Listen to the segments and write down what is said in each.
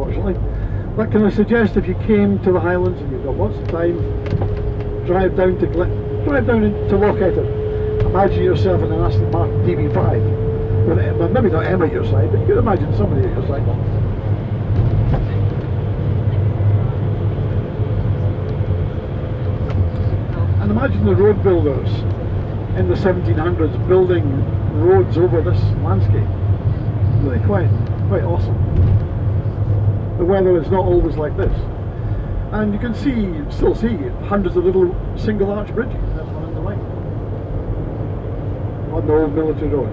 unfortunately. But can I suggest, if you came to the Highlands and you've got lots of time, drive down to Loch. Imagine yourself in an Aston Martin DB5 with, maybe not Emma at your side, but you could imagine somebody at your side. And imagine the road builders in the 1700s building roads over this landscape. Really quite awesome. The weather is not always like this, and you can still see hundreds of little single arch bridges. That's one on the line on the old military road.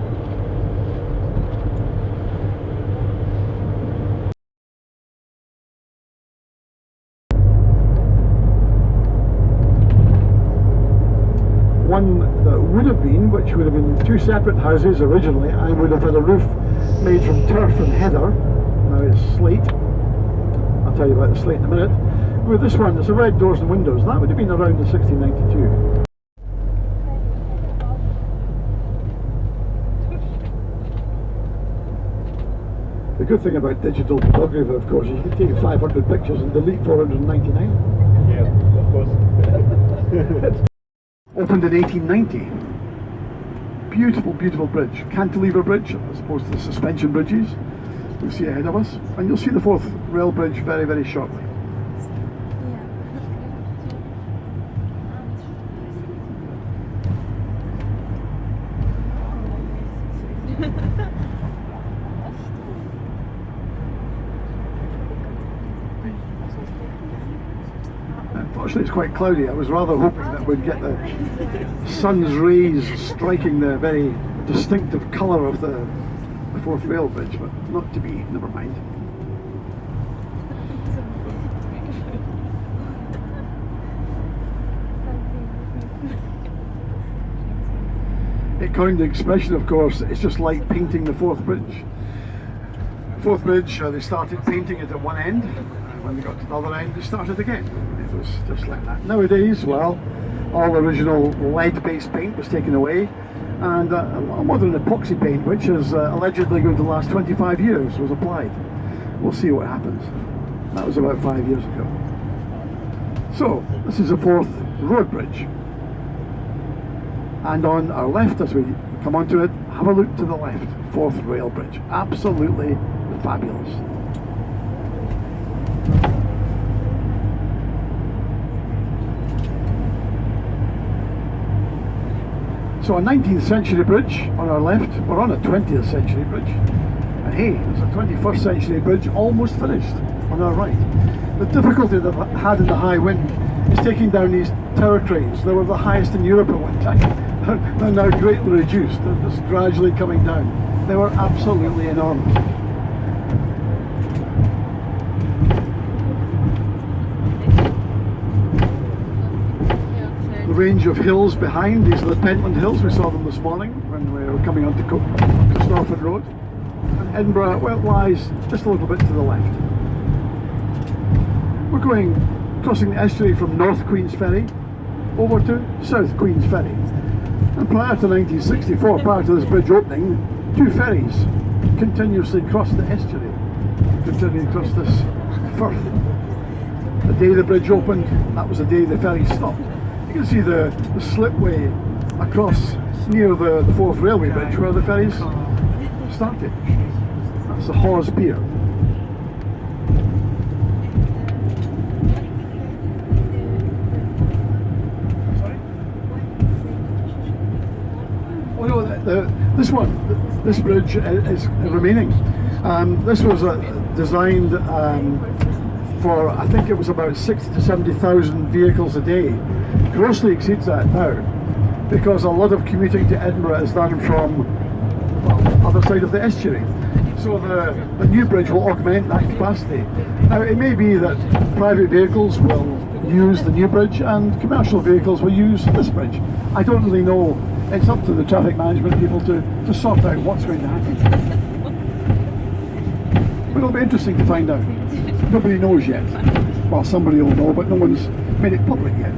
One that would have been, which would have been two separate houses originally, and would have had a roof made from turf and heather. Now it's slate. I'll tell you about the slate in a minute. With this one, it's a red doors and windows. That would have been around the 1692. The good thing about digital photography, of course, is you can take 500 pictures and delete 499. Yeah, of course. Opened in 1890. Beautiful, beautiful bridge. Cantilever bridge, as opposed to the suspension bridges we see ahead of us. And you'll see the fourth rail bridge very, very shortly. Unfortunately, it's quite cloudy. I was rather hoping that we'd get the sun's rays striking the very distinctive colour of the fourth rail bridge, but not to be. Never mind. It coined the expression, of course, it's just like painting the fourth bridge. Fourth bridge, they started painting it at one end, and when they got to the other end, they started again. It was just like that. Nowadays, well, all original lead-based paint was taken away, and a modern epoxy paint, which is allegedly going to last 25 years, was applied. We'll see what happens. That was about 5 years ago. So, this is the fourth road bridge. And on our left, as we come onto it, have a look to the left. Fourth rail bridge. Absolutely fabulous. So a 19th century bridge on our left. We're on a 20th century bridge. And hey, there's a 21st century bridge almost finished on our right. The difficulty that I had in the high wind is taking down these tower cranes. They were the highest in Europe at one time. They're now greatly reduced. They're just gradually coming down. They were absolutely enormous. The range of hills behind, these are the Pentland Hills. We saw them this morning when we were coming onto Corstorphine Road. And Edinburgh, well, it lies just a little bit to the left. We're crossing the estuary from North Queen's Ferry over to South Queen's Ferry. And prior to 1964, prior to this bridge opening, two ferries continuously crossed the estuary, continuing across this firth. The day the bridge opened, that was the day the ferry stopped. You can see the slipway across near the fourth railway bridge where the ferries started. That's the Hawes Pier. This bridge is remaining. This was designed for, I think it was about 60 to 70,000 vehicles a day. Grossly exceeds that now, because a lot of commuting to Edinburgh is done from the other side of the estuary. So the new bridge will augment that capacity. Now it may be that private vehicles will use the new bridge and commercial vehicles will use this bridge. I don't really know. It's up to the traffic management people to sort out what's going to happen. But it'll be interesting to find out. Nobody knows yet. Well, somebody will know, but no one's made it public yet.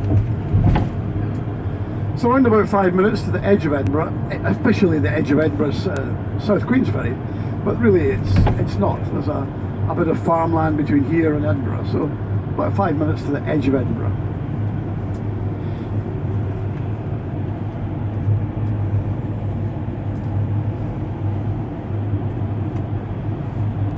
So around about 5 minutes to the edge of Edinburgh, officially the edge of Edinburgh's South Queen's Ferry, but really it's not. There's a a bit of farmland between here and Edinburgh. So about 5 minutes to the edge of Edinburgh.